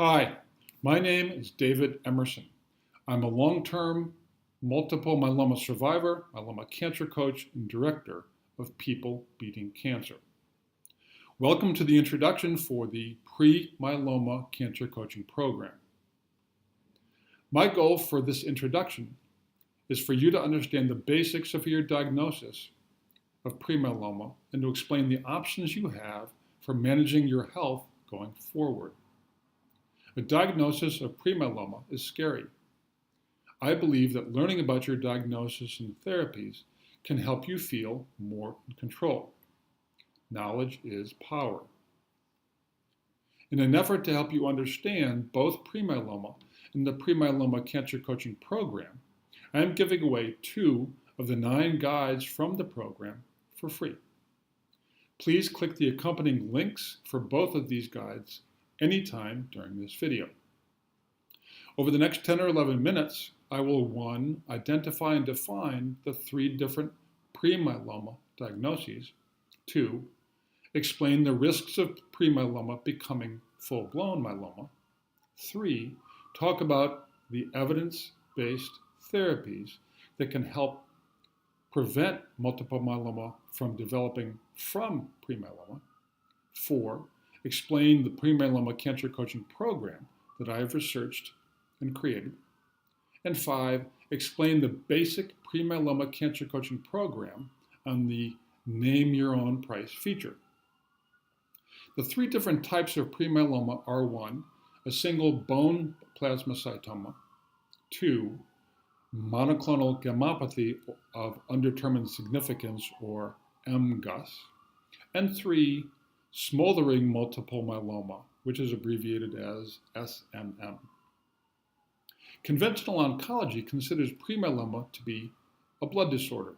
Hi, my name is David Emerson. I'm a long-term multiple myeloma survivor, myeloma cancer coach, and director of People Beating Cancer. Welcome to the introduction for the Pre-Myeloma Cancer Coaching Program. My goal for this introduction is for you to understand the basics of your diagnosis of pre-myeloma and to explain the options you have for managing your health going forward. A diagnosis of pre-myeloma is scary. I believe that learning about your diagnosis and therapies can help you feel more in control. Knowledge is power. In an effort to help you understand both pre-myeloma and the Pre-Myeloma Cancer Coaching Program, I am giving away 2 of the 9 guides from the program for free. Please click the accompanying links for both of these guides anytime during this video. Over the next 10 or 11 minutes, I will 1. Identify and define the 3 different pre-myeloma diagnoses, 2. Explain the risks of pre-myeloma becoming full-blown myeloma, 3. Talk about the evidence-based therapies that can help prevent multiple myeloma from developing from pre-myeloma, 4. Explain the Pre-Myeloma Cancer Coaching Program that I have researched and created, and 5. Explain the basic Pre-Myeloma Cancer Coaching Program on the Name Your Own Price feature. The 3 different types of pre-myeloma are 1. A single bone plasmacytoma, 2. Monoclonal gammopathy of undetermined significance, or MGUS, and 3. Smoldering multiple myeloma, which is abbreviated as SMM. Conventional oncology considers pre-myeloma to be a blood disorder.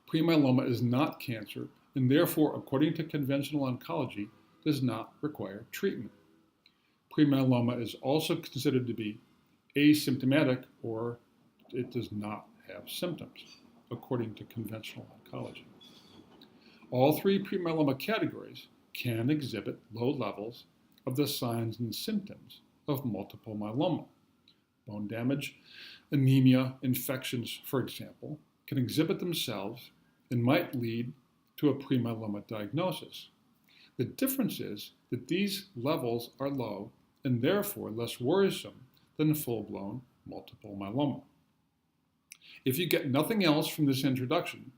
Pre-myeloma is not cancer, and therefore, according to conventional oncology, does not require treatment. Pre-myeloma is also considered to be asymptomatic, or it does not have symptoms, according to conventional oncology. All 3 pre-myeloma categories can exhibit low levels of the signs and symptoms of multiple myeloma. Bone damage, anemia, infections, for example, can exhibit themselves and might lead to a pre-myeloma diagnosis. The difference is that these levels are low and therefore less worrisome than full-blown multiple myeloma. If you get nothing else from this introduction,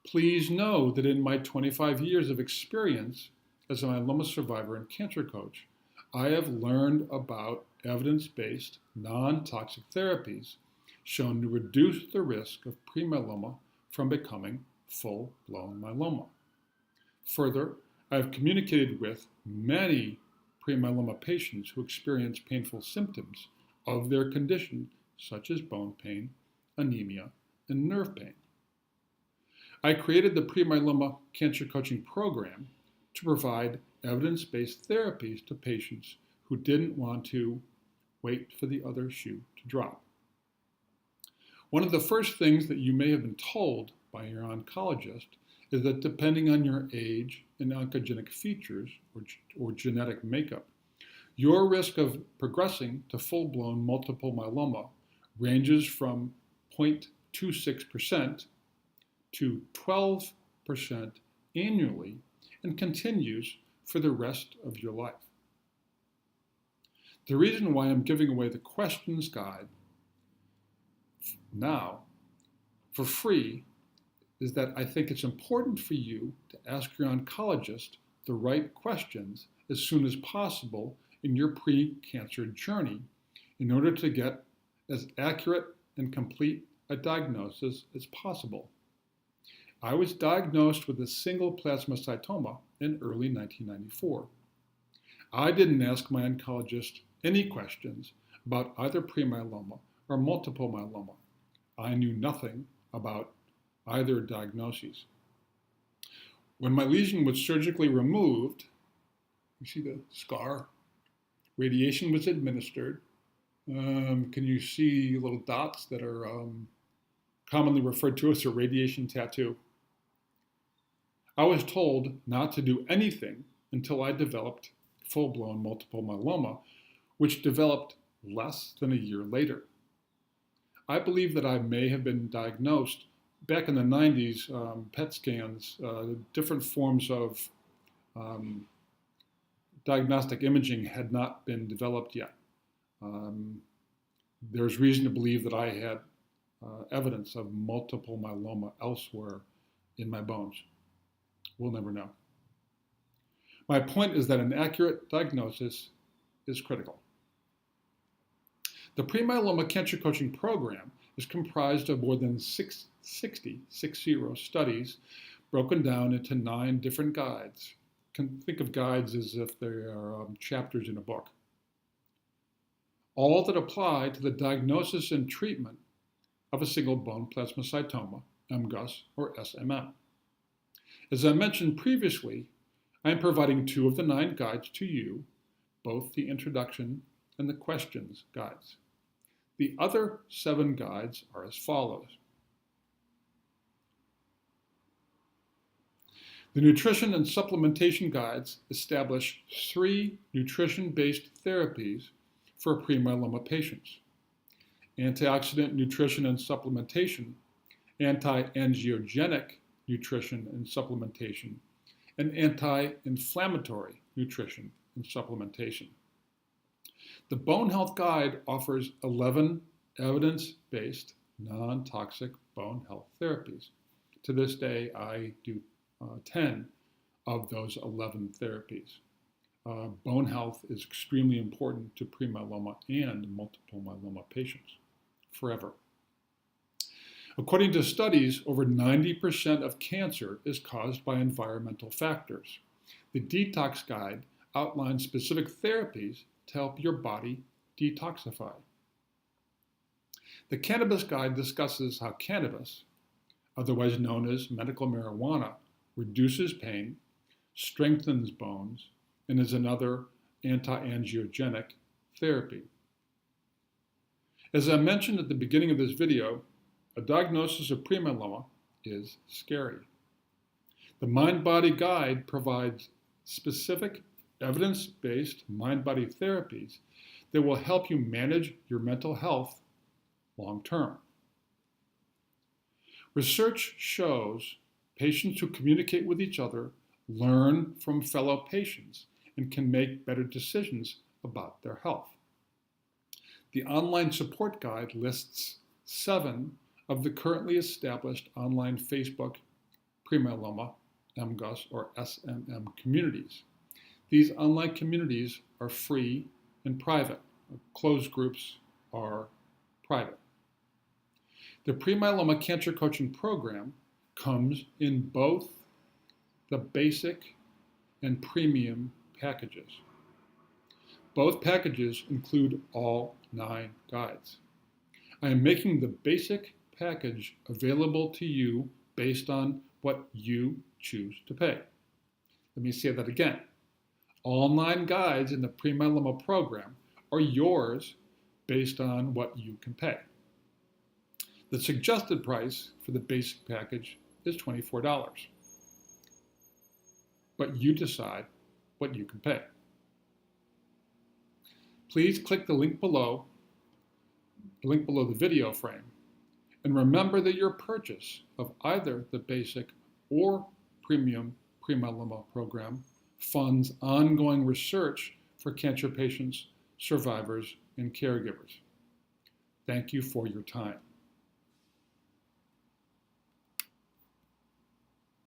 please know that in my 25 years of experience as a myeloma survivor and cancer coach, I have learned about evidence-based, non-toxic therapies shown to reduce the risk of pre-myeloma from becoming full-blown myeloma. Further, I have communicated with many pre-myeloma patients who experience painful symptoms of their condition, such as bone pain, anemia, and nerve pain. I created the Pre-Myeloma Cancer Coaching Program to provide evidence-based therapies to patients who didn't want to wait for the other shoe to drop. One of the first things that you may have been told by your oncologist is that depending on your age and oncogenic features or genetic makeup, your risk of progressing to full-blown multiple myeloma ranges from 0.26% to 12% annually and continues for the rest of your life. The reason why I'm giving away the questions guide now for free is that I think it's important for you to ask your oncologist the right questions as soon as possible in your pre-cancer journey in order to get as accurate and complete a diagnosis as possible. I was diagnosed with a single plasmacytoma in early 1994. I didn't ask my oncologist any questions about either pre-myeloma or multiple myeloma. I knew nothing about either diagnoses. When my lesion was surgically removed, you see the scar, radiation was administered. Can you see little dots that are commonly referred to as a radiation tattoo? I was told not to do anything until I developed full-blown multiple myeloma which developed less than a year later. I believe that I may have been diagnosed back in the 90s, PET scans, different forms of diagnostic imaging had not been developed yet. There's reason to believe that I had evidence of multiple myeloma elsewhere in my bones. We'll never know. My point is that an accurate diagnosis is critical. The Pre-Myeloma Cancer Coaching Program is comprised of more than 60 studies broken down into 9 different guides. You can think of guides as if they are chapters in a book. All that apply to the diagnosis and treatment of a single bone plasmacytoma, MGUS, or SMM. As I mentioned previously, I am providing 2 of the 9 guides to you, both the introduction and the questions guides. The other 7 guides are as follows. The nutrition and supplementation guides establish 3 nutrition-based therapies for pre-myeloma patients: antioxidant nutrition and supplementation, anti-angiogenic nutrition and supplementation, and anti-inflammatory nutrition and supplementation. The Bone Health Guide offers 11 evidence-based, non-toxic bone health therapies. To this day, I do 10 of those 11 therapies. Bone health is extremely important to pre-myeloma and multiple myeloma patients forever. According to studies, over 90% of cancer is caused by environmental factors. The Detox Guide outlines specific therapies to help your body detoxify. The Cannabis Guide discusses how cannabis, otherwise known as medical marijuana, reduces pain, strengthens bones, and is another anti-angiogenic therapy. As I mentioned at the beginning of this video, a diagnosis of pre-myeloma is scary. The Mind-Body Guide provides specific evidence-based mind-body therapies that will help you manage your mental health long-term. Research shows patients who communicate with each other learn from fellow patients and can make better decisions about their health. The online support guide lists 7 of the currently established online Facebook pre-myeloma, MGUS, or SMM communities. These online communities are free and private. Closed groups are private. The Pre-Myeloma Cancer Coaching Program comes in both the basic and premium packages. Both packages include all 9 guides. I am making the basic package available to you based on what you choose to pay. Let me say that again. All 9 guides in the Pre-Myeloma program are yours based on what you can pay. The suggested price for the basic package is $24, but you decide what you can pay. Please click the link below the video frame, and remember that your purchase of either the basic or premium pre-myeloma program funds ongoing research for cancer patients, survivors, and caregivers. Thank you for your time.